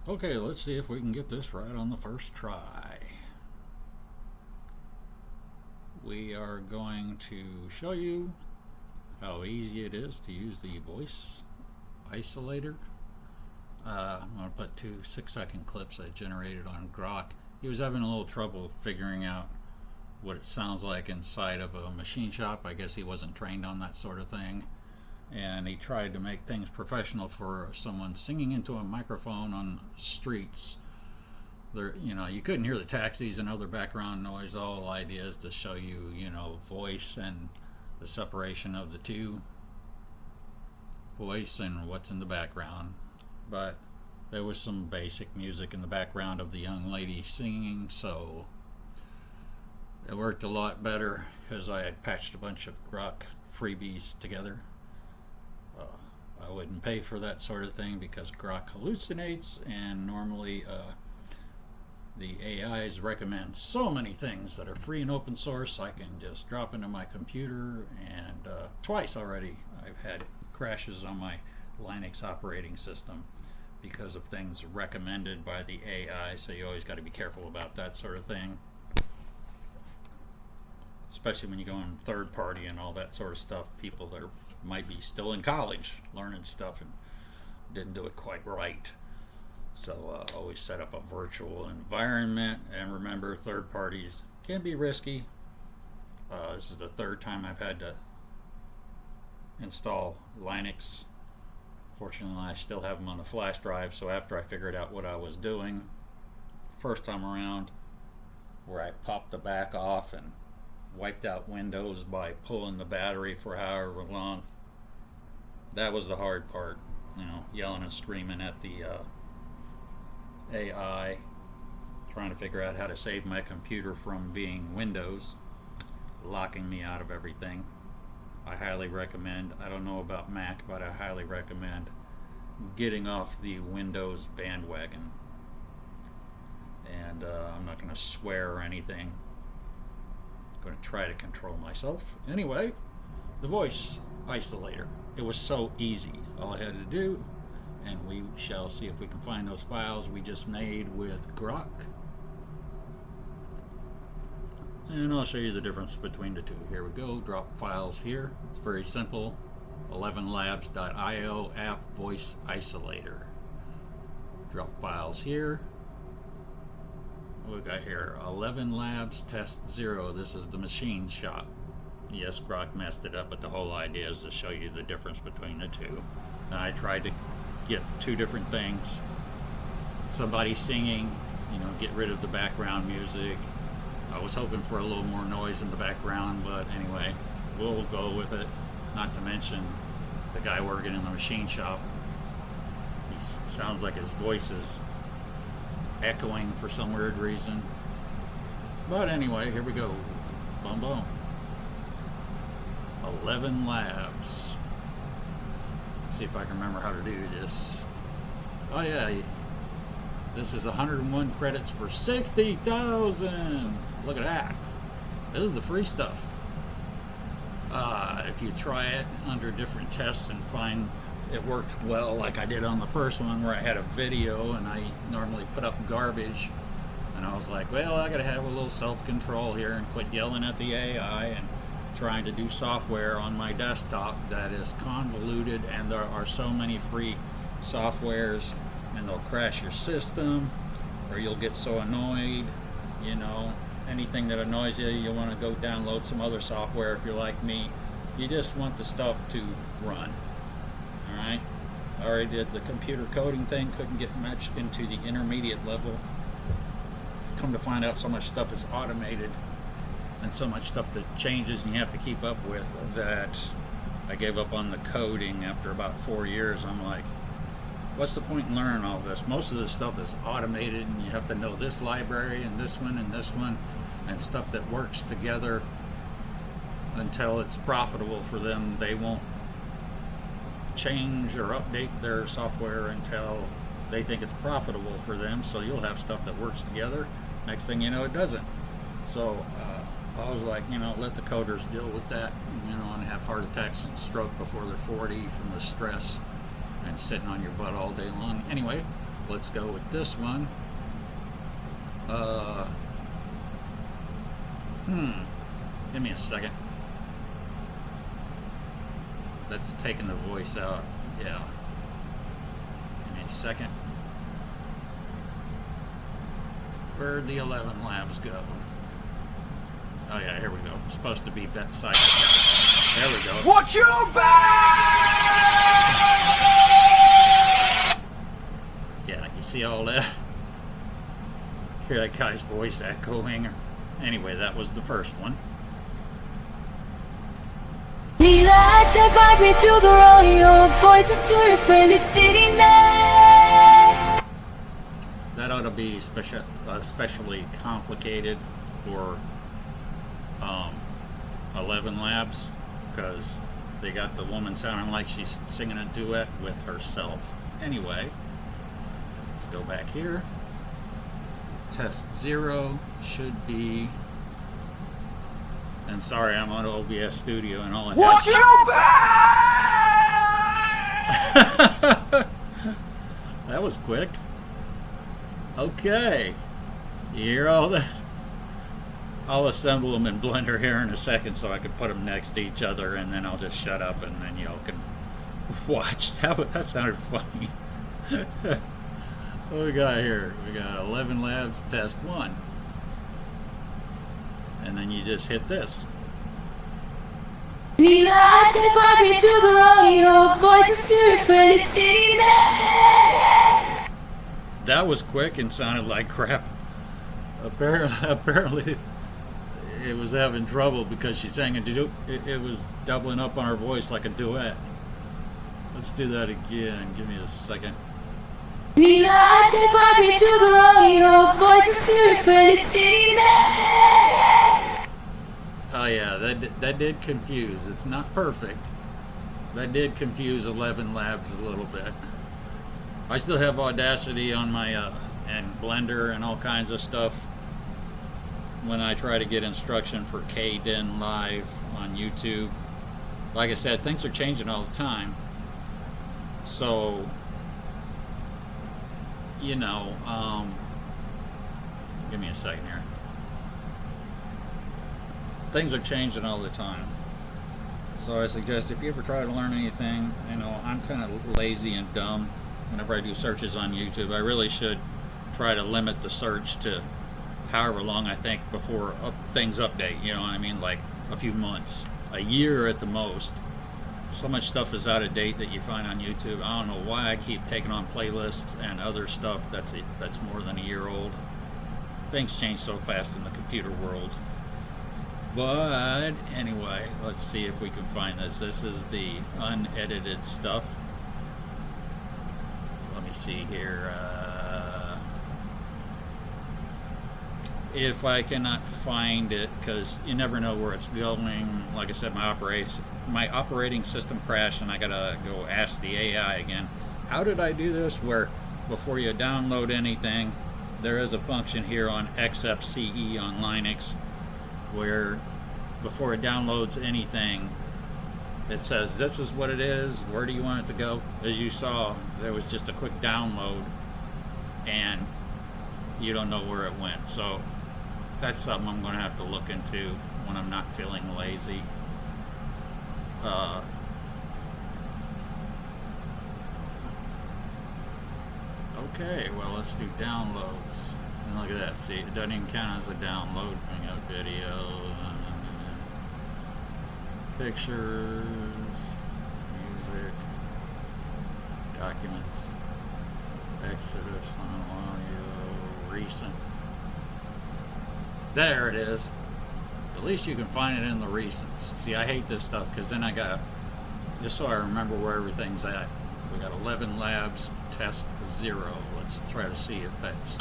Okay, let's see if we can get this right on the first try. We are going to show you how easy it is to use the voice isolator. I'm going to put two 6-second clips I generated on Grok. He was having a little trouble figuring out what it sounds like inside of a machine shop. I guess he wasn't trained on that sort of thing. And he tried to make things professional for someone singing into a microphone on streets. There, you couldn't hear the taxis and other background noise. All ideas to show you, voice and the separation of the two, voice and what's in the background. But there was some basic music in the background of the young lady singing, so it worked a lot better because I had patched a bunch of Grok freebies together. I wouldn't pay for that sort of thing because Grok hallucinates, and normally the AIs recommend so many things that are free and open source. I can just drop into my computer, and twice already I've had crashes on my Linux operating system because of things recommended by the AI, so you always got to be careful about that sort of thing, especially when you go in third party and all that sort of stuff. People that might be still in college learning stuff and didn't do it quite right. So always set up a virtual environment, and remember, third parties can be risky. This is the third time I've had to install Linux. Fortunately, I still have them on the flash drive, so after I figured out what I was doing first time around, where I popped the back off and wiped out Windows by pulling the battery for however long, that was the hard part, yelling and screaming at the AI, trying to figure out how to save my computer from being Windows, locking me out of everything. I highly recommend, I don't know about Mac, but I highly recommend getting off the Windows bandwagon. And I'm not going to swear or anything. I'm going to try to control myself. Anyway, the voice isolator. It was so easy. All I had to do, and we shall see if we can find those files we just made with Grok. And I'll show you the difference between the two. Here we go, drop files here. It's very simple. ElevenLabs.io app voice isolator. Drop files here. What we got here? ElevenLabs test 0. This is the machine shop. Yes, Grok messed it up, but the whole idea is to show you the difference between the two. And I tried to get two different things. Somebody singing, get rid of the background music. I was hoping for a little more noise in the background, but anyway, we'll go with it. Not to mention the guy working in the machine shop. He sounds like his voice is echoing for some weird reason. But anyway, here we go. Boom, boom. ElevenLabs. Let's see if I can remember how to do this. Oh yeah, this is 101 credits for 60,000. Look at that. This is the free stuff. If you try it under different tests and find it worked well, like I did on the first one where I had a video and I normally put up garbage, and I was like, well, I gotta have a little self-control here and quit yelling at the AI and trying to do software on my desktop that is convoluted, and there are so many free softwares, and they'll crash your system, or you'll get so annoyed, anything that annoys you, you want to go download some other software. If you're like me, you just want the stuff to run. Alright, I already did the computer coding thing, couldn't get much into the intermediate level. Come to find out, so much stuff is automated and so much stuff that changes and you have to keep up with, that I gave up on the coding after about 4 years. I'm like, what's the point in learning all this? Most of this stuff is automated, and you have to know this library and this one and stuff that works together until it's profitable for them. They won't change or update their software until they think it's profitable for them. So you'll have stuff that works together. Next thing you know, it doesn't. So I was like, let the coders deal with that, and have heart attacks and stroke before they're 40 from the stress and sitting on your butt all day long. Anyway, let's go with this one. Give me a second. That's taking the voice out. Yeah. Give me a second. Where'd the ElevenLabs go? Oh yeah, here we go. It's supposed to be that side. There we go. Watch your back! Yeah, you see all that? Hear that guy's voice echoing? Anyway, that was the first one. Lights and vibe me to the royal voices to your friendly city night. That ought to be especially complicated for ElevenLabs, because they got the woman sounding like she's singing a duet with herself. Anyway, let's go back here. Test 0 should be, and sorry, I'm on OBS Studio and all of that. Watch your back! That was quick. Okay, you hear all that? I'll assemble them in Blender here in a second so I can put them next to each other, and then I'll just shut up and then y'all can watch. That sounded funny. What we got here? We got ElevenLabs test 1. And then you just hit this. Lights and vibe me to the royal voices to your friendly city night. That was quick and sounded like crap. Apparently it was having trouble because she sang it was doubling up on her voice like a duet. Let's do that again. Give me a second. Lights and vibe me to the royal voices to your friendly city night. Oh yeah, that did confuse. It's not perfect. That did confuse ElevenLabs a little bit. I still have Audacity on my and Blender and all kinds of stuff when I try to get instruction for KDen Live on YouTube. Like I said, things are changing all the time. So, you know, give me a second here. Things are changing all the time. So I suggest if you ever try to learn anything, you know, I'm kind of lazy and dumb whenever I do searches on YouTube. I really should try to limit the search to however long I think before things update, you know what I mean, like a few months, a year at the most. So much stuff is out of date that you find on YouTube. I don't know why I keep taking on playlists and other stuff that's more than a year old. Things change so fast in the computer world. But anyway, let's see if we can find this. This is the unedited stuff. Let me see here. If I cannot find it, because you never know where it's going. Like I said, my operating system crashed, and I gotta go ask the AI again. How did I do this? Where before you download anything, there is a function here on XFCE on Linux, where before it downloads anything, it says this is what it is. Where do you want it to go? As you saw, there was just a quick download, and you don't know where it went. So that's something I'm going to have to look into when I'm not feeling lazy. Okay, well, let's do downloads. And look at that. See, it doesn't even count as a download. We got video, pictures, music, documents, Exodus, final audio, recent. There it is. At least you can find it in the recents. See, I hate this stuff because then I got, just so I remember where everything's at. We got ElevenLabs test 0. Let's try to see if that's.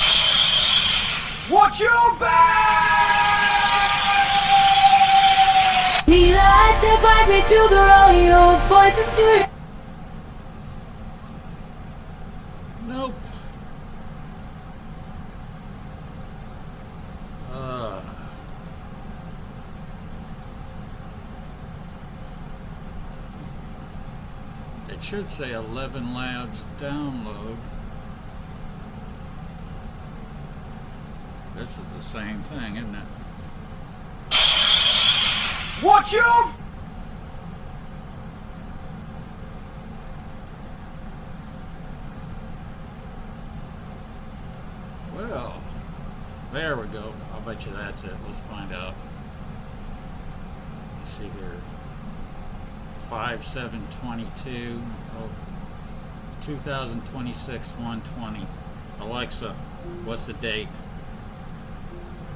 Watch your back! Lights and vibe me to the royal voices to. Nope. It should say ElevenLabs download. This is the same thing, isn't it? Watch your... Well, there we go. I'll bet you that's it. Let's find out. Let's see here. 5/7/22. Oh, 2026 120. Alexa, what's the date?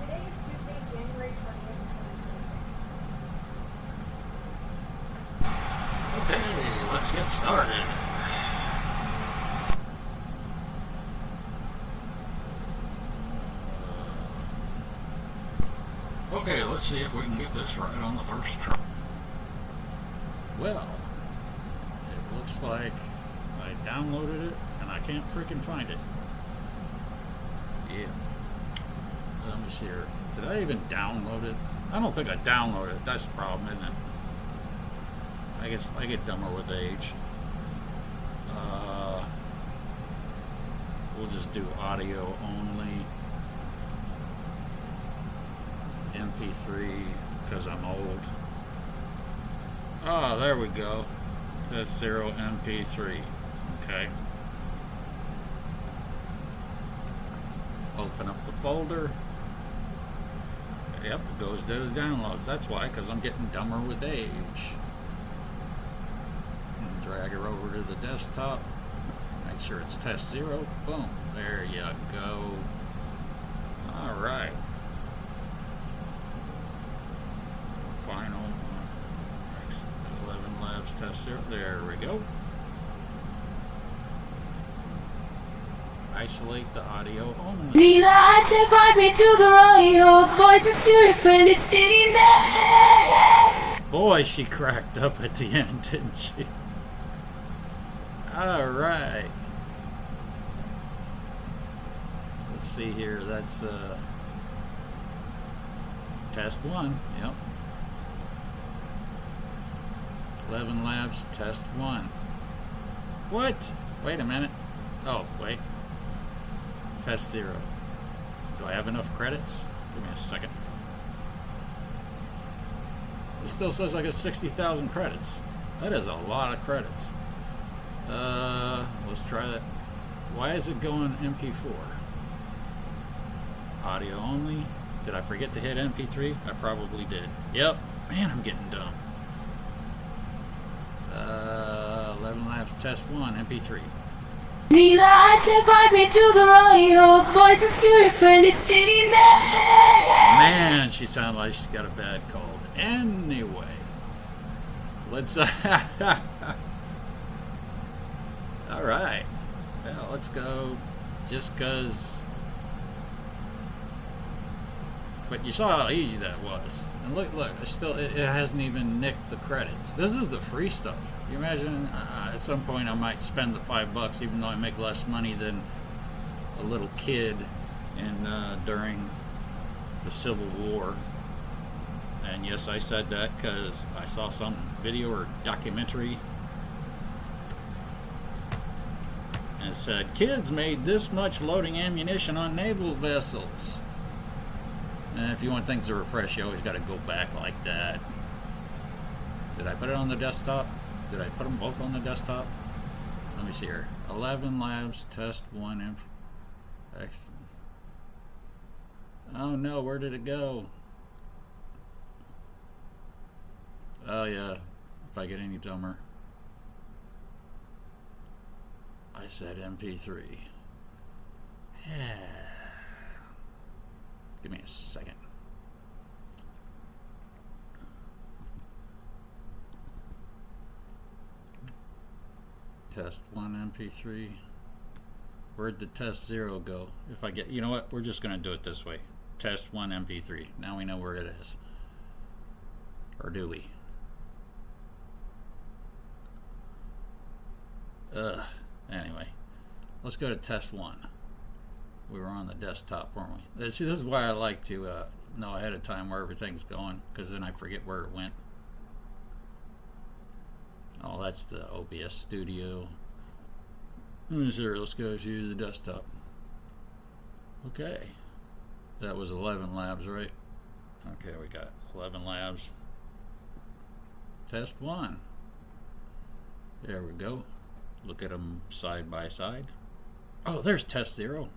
Today is Tuesday, January 20th, 2026. Okay, let's get started. Okay, let's see if we can get this right on the first try. Well, it looks like I downloaded it and I can't freaking find it. Yeah. Let me see here. Did I even download it? I don't think I downloaded it. That's the problem, isn't it? I guess I get dumber with age. We'll just do audio only. MP3 because I'm old. Oh, there we go. That's 0 MP3. Okay. Open up the folder. Yep, it goes to the downloads. That's why, because I'm getting dumber with age. And drag her over to the desktop. Make sure it's test 0. Boom. There you go. Alright. Final. ElevenLabs test 0. There we go. Isolate the audio only. Lead the lights and brought me to the rodeo. Voices to your friend is sitting there. Boy, she cracked up at the end, didn't she? Alright. Let's see here. That's test 1. Yep. ElevenLabs test 1. What? Wait a minute. Oh, wait. Test 0. Do I have enough credits? Give me a second. It still says I got 60,000 credits. That is a lot of credits. Let's try that. Why is it going MP4? Audio only. Did I forget to hit MP3? I probably did. Yep. Man, I'm getting dumb. ElevenLabs test 1 MP3. Lead the lights and brought me to the rodeo. Voices to your friend is sitting there. Man, she sounded like she's got a bad cold. Anyway, let's. All right. Well, let's go. Just cause. But you saw how easy that was. And look, it hasn't even nicked the credits. This is the free stuff. You imagine at some point I might spend the $5, even though I make less money than a little kid during the Civil War. And yes, I said that because I saw some video or documentary. And it said, kids made this much loading ammunition on naval vessels. And if you want things to refresh, you always got to go back like that. Did I put it on the desktop? Did I put them both on the desktop? Let me see here. ElevenLabs test 1. Oh no, where did it go? Oh yeah, if I get any dumber. I said MP3. Give me a second. Test 1 MP3. Where'd the test 0 go? If I get, you know what? We're just gonna do it this way. Test 1 MP3. Now we know where it is. Or do we? Anyway, let's go to test 1. We were on the desktop, weren't we? This is why I like to know ahead of time where everything's going, because then I forget where it went. Oh, that's the OBS Studio. Let's go to the desktop. Okay. That was ElevenLabs, right? Okay, we got ElevenLabs. Test 1. There we go. Look at them side by side. Oh, there's test 0.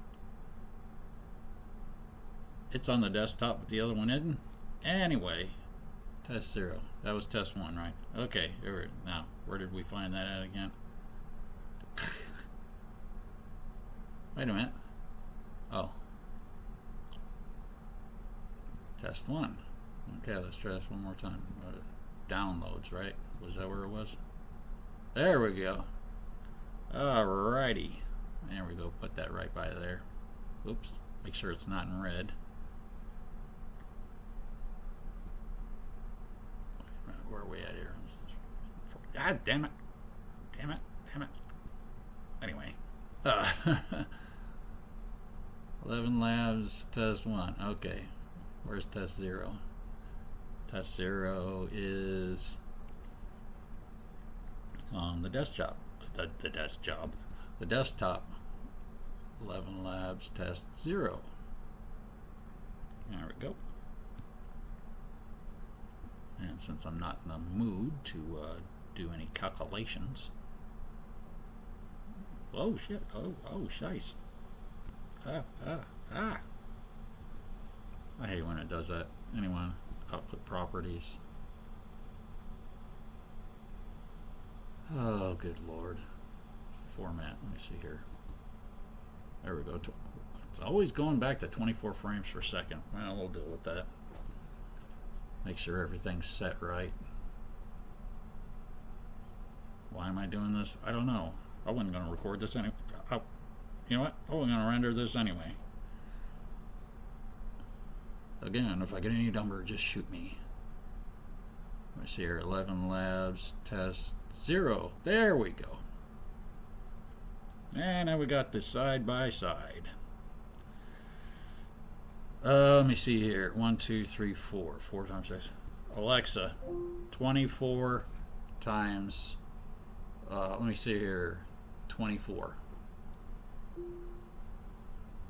It's on the desktop, but the other one isn't. Anyway, test 0. That was test 1, right? Okay, now, where did we find that at again? Wait a minute. Oh. Test 1. Okay, let's try this one more time. Downloads, right? Was that where it was? There we go. Alrighty. There we go. Put that right by there. Oops. Make sure it's not in red. Where are we at here? God damn it. Damn it. Damn it. Anyway. ElevenLabs test 1. Okay. Where's test 0? Test 0 is on the desktop. The desktop. ElevenLabs test 0. There we go. And since I'm not in the mood to do any calculations. Oh shit. Oh shice. I hate when it does that. Anyway, output properties. Oh, good lord. Format. Let me see here. There we go. It's always going back to 24 frames per second. Well, we'll deal with that. Make sure everything's set right. Why am I doing this? I don't know. I wasn't going to record this anyway. You know what? I wasn't going to render this anyway. Again, if I get any number, just shoot me. Let me see here. ElevenLabs test 0. There we go. And now we got this side by side. Let me see here. 1, 2, 3, 4. 4 times 6. Alexa, 24 times. Let me see here. 24.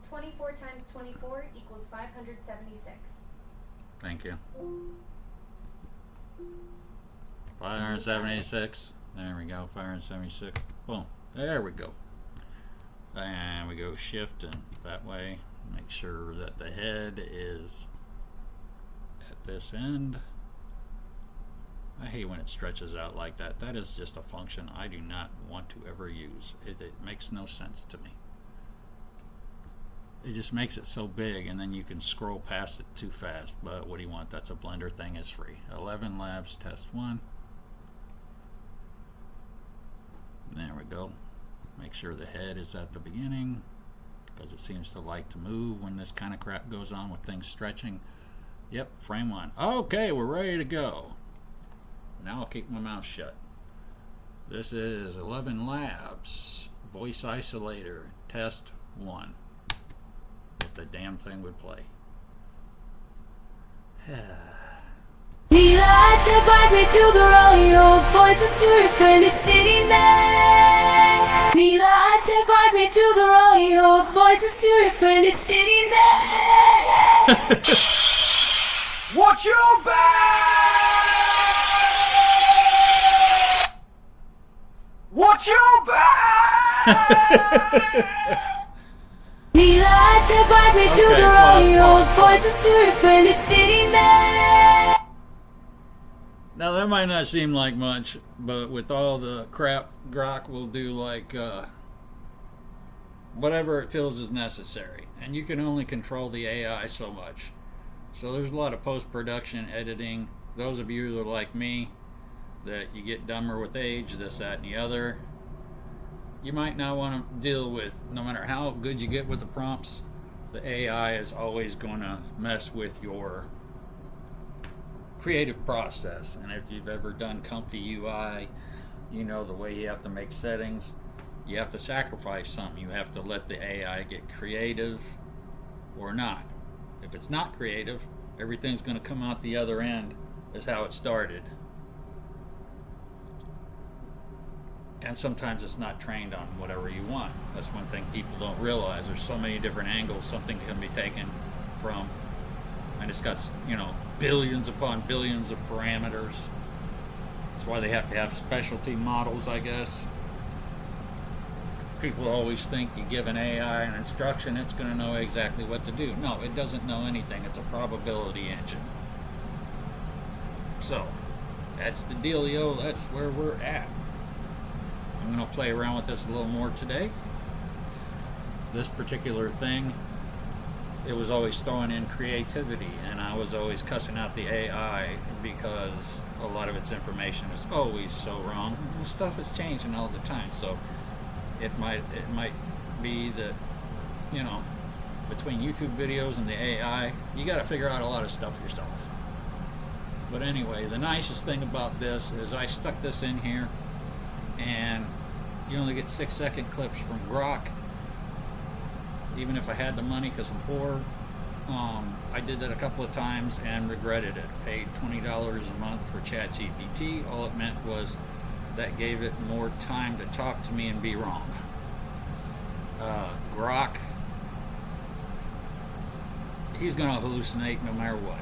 24 times 24 equals 576. Thank you. 576. There we go. 576. Boom. There we go. And we go shift and that way. Make sure that the head is at this end. I hate when it stretches out like that. That is just a function I do not want to ever use. It makes no sense to me. It just makes it so big and then you can scroll past it too fast. But what do you want? That's a Blender thing. It's free. ElevenLabs test 1. There we go. Make sure the head is at the beginning because it seems to like to move when this kind of crap goes on with things stretching. Yep, frame 1. Okay, we're ready to go. Now I'll keep my mouth shut. This is ElevenLabs voice isolator test 1. If the damn thing would play. Need lights that bite me to the road. Your voices to refrain the city night. Need lights that bite me to the road. Your voices to refrain the city night. Watch your back! Watch your back! Need lights that bite me to the road. Your voices to refrain the city night. Now that might not seem like much, but with all the crap Grok will do, like whatever it feels is necessary, and you can only control the AI so much. So there's a lot of post-production editing. Those of you that are like me, that you get dumber with age, this, that, and the other, you might not want to deal with, no matter how good you get with the prompts, the AI is always going to mess with your creative process. And if you've ever done Comfy UI, you know the way you have to make settings. You have to sacrifice something. You have to let the AI get creative or not. If it's not creative, everything's going to come out the other end as how it started. And sometimes it's not trained on whatever you want. That's one thing people don't realize. There's so many different angles something can be taken from, and it's got, you know, billions upon billions of parameters. That's why they have to have specialty models, I guess. People always think you give an AI an instruction, it's going to know exactly what to do. No, it doesn't know anything. It's a probability engine. So, that's the dealio. That's where we're at. I'm going to play around with this a little more today. This particular thing, it was always throwing in creativity, and I was always cussing out the AI because a lot of its information is always so wrong. And stuff is changing all the time, so it might be that, you know, between YouTube videos and the AI, you got to figure out a lot of stuff yourself. But anyway, the nicest thing about this is I stuck this in here, and you only get 6-second clips from Grok. Even if I had the money, because I'm poor, I did that a couple of times and regretted it. Paid $20 a month for ChatGPT. All it meant was that gave it more time to talk to me and be wrong. Grok, he's going to hallucinate no matter what.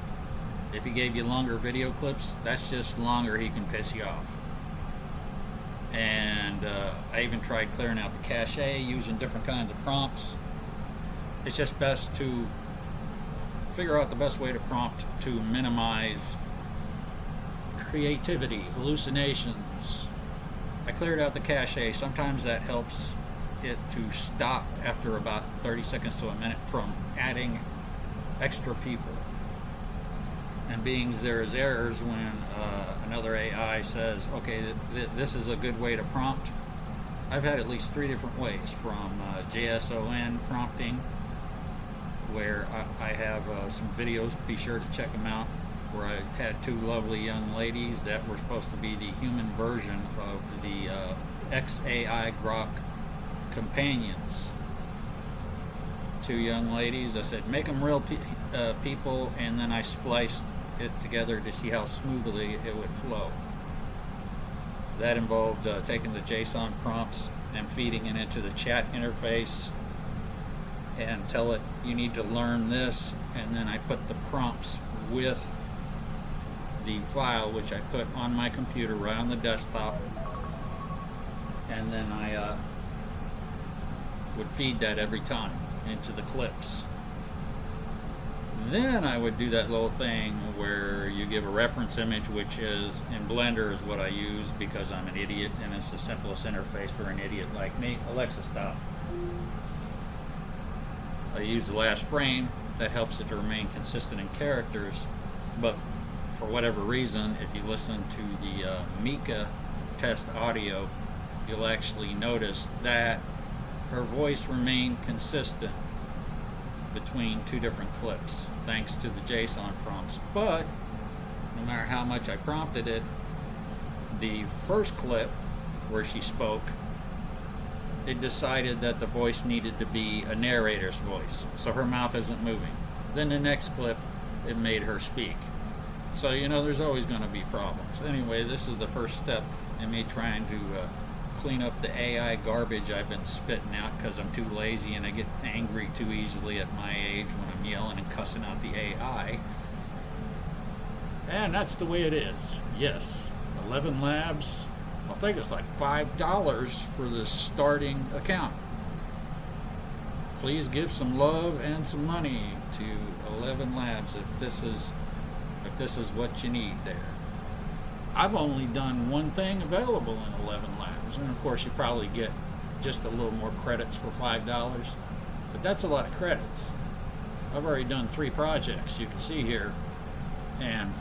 If he gave you longer video clips, that's just longer he can piss you off. And I even tried clearing out the cache using different kinds of prompts. It's just best to figure out the best way to prompt to minimize creativity, hallucinations. I cleared out the cache. Sometimes that helps it to stop after about 30 seconds to a minute from adding extra people. And being there is errors when another AI says, okay, this is a good way to prompt. I've had at least 3 different ways, from JSON prompting, where I have some videos, be sure to check them out, where I had 2 lovely young ladies that were supposed to be the human version of the XAI Grok companions. 2 young ladies, I said, make them real people, and then I spliced it together to see how smoothly it would flow. That involved taking the JSON prompts and feeding it into the chat interface and tell it you need to learn this, and then I put the prompts with the file, which I put on my computer right on the desktop, and then I would feed that every time into the clips. Then I would do that little thing where you give a reference image, which is in Blender is what I use because I'm an idiot and it's the simplest interface for an idiot like me. Alexa, stop. I use the last frame. That helps it to remain consistent in characters, but for whatever reason, if you listen to the Mika test audio, you'll actually notice that her voice remained consistent between 2 different clips thanks to the JSON prompts. But no matter how much I prompted it, the first clip where she spoke, it decided that the voice needed to be a narrator's voice, so her mouth isn't moving. Then the next clip, it made her speak. So, you know, there's always going to be problems. Anyway, this is the first step in me trying to clean up the AI garbage I've been spitting out because I'm too lazy and I get angry too easily at my age when I'm yelling and cussing out the AI. And that's the way it is. Yes, ElevenLabs, I think it's like $5 for the starting account. Please give some love and some money to ElevenLabs if this is what you need there. I've only done one thing available in ElevenLabs, and of course you probably get just a little more credits for $5, but that's a lot of credits. I've already done 3 projects, you can see here, and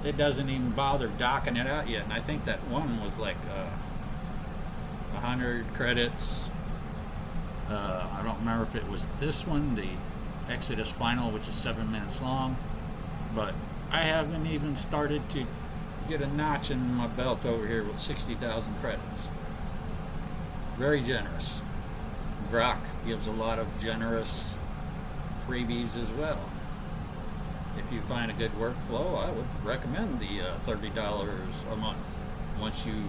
it doesn't even bother docking it out yet, and I think that one was like 100 credits. I don't remember if it was this one, the Exodus Final, which is 7 minutes long, but I haven't even started to get a notch in my belt over here with 60,000 credits. Very generous. Grok gives a lot of generous freebies as well. If you find a good workflow, I would recommend the $30 a month once you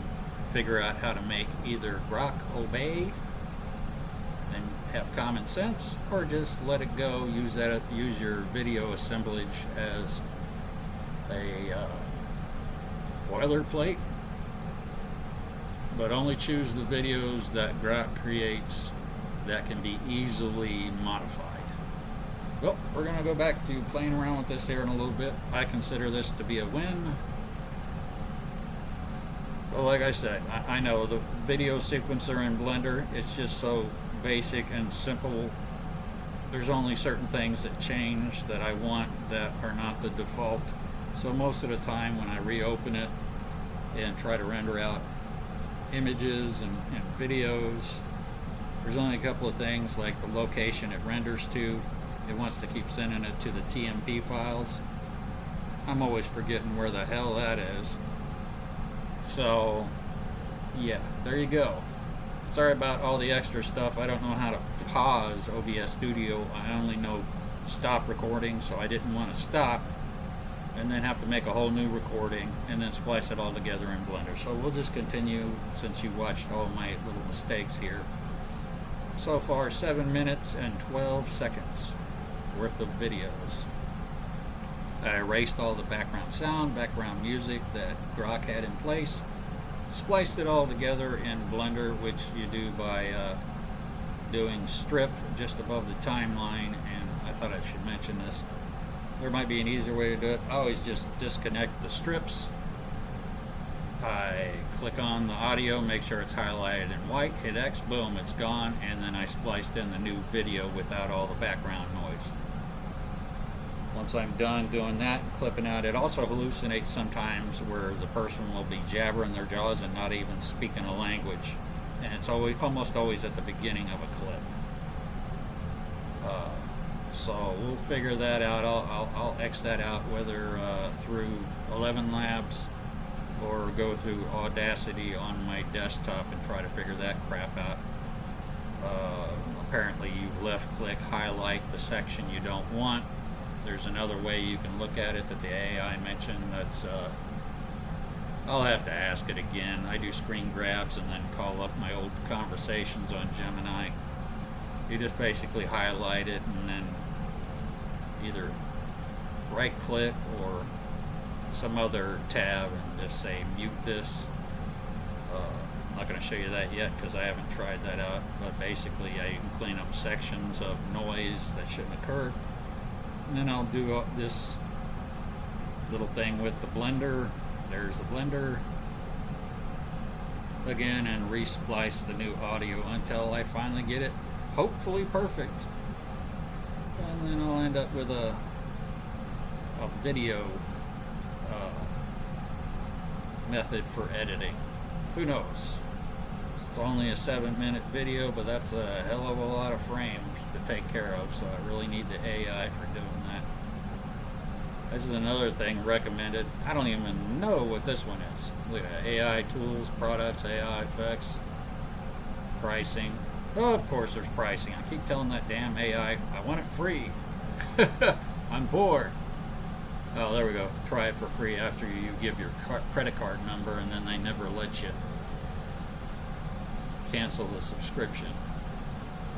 figure out how to make either Grok obey and have common sense, or just let it go. Use your video assemblage as a boilerplate, but only choose the videos that Grok creates that can be easily modified. Well, we're going to go back to playing around with this here in a little bit. I consider this to be a win. Well, like I said, I know the video sequencer in Blender, it's just so basic and simple. There's only certain things that change that I want that are not the default. So most of the time when I reopen it and try to render out images and videos, there's only a couple of things, like the location it renders to. It wants to keep sending it to the TMP files. I'm always forgetting where the hell that is. So, yeah, there you go. Sorry about all the extra stuff. I don't know how to pause OBS Studio. I only know stop recording, so I didn't want to stop and then have to make a whole new recording and then splice it all together in Blender. So we'll just continue since you watched all my little mistakes here. So far, 7 minutes and 12 seconds worth of videos. I erased all the background sound, background music that Grok had in place, spliced it all together in Blender, which you do by doing strip just above the timeline. And I thought I should mention this. There might be an easier way to do it. I always just disconnect the strips. I click on the audio, make sure it's highlighted in white, hit X, boom, it's gone, and then I spliced in the new video without all the background noise. Once I'm done doing that and clipping out, it also hallucinates sometimes where the person will be jabbering their jaws and not even speaking a language. And it's almost always at the beginning of a clip. So we'll figure that out. I'll X that out, whether through ElevenLabs or go through Audacity on my desktop and try to figure that crap out. Apparently you left click, highlight the section you don't want. There's another way you can look at it that the AI mentioned. That's I'll have to ask it again. I do screen grabs and then call up my old conversations on Gemini. You just basically highlight it and then either right click or some other tab and just say mute this. I'm not going to show you that yet because I haven't tried that out, but basically you can clean up sections of noise that shouldn't occur. And then I'll do this little thing with the blender. There's the blender again and resplice the new audio until I finally get it hopefully perfect. And then I'll end up with a video method for editing. Who knows? It's only a 7-minute video, but that's a hell of a lot of frames to take care of, so I really need the AI for doing that. This is another thing recommended. I don't even know what this one is. Look at AI tools, products, AI effects, pricing. Oh, of course there's pricing. I keep telling that damn AI I want it free. I'm bored. Oh, there we go. Try it for free after you give your credit card number, and then they never let you cancel the subscription.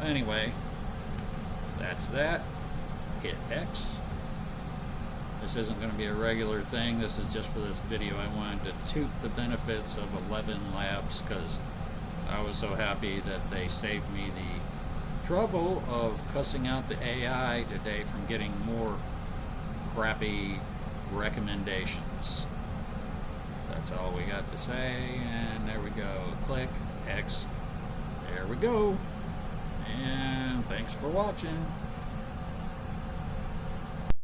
Anyway, that's that. Hit X. This isn't going to be a regular thing. This is just for this video. I wanted to toot the benefits of ElevenLabs because I was so happy that they saved me the trouble of cussing out the AI today from getting more crappy recommendations. That's all we got to say, and there we go. Click X. There we go. And thanks for watching.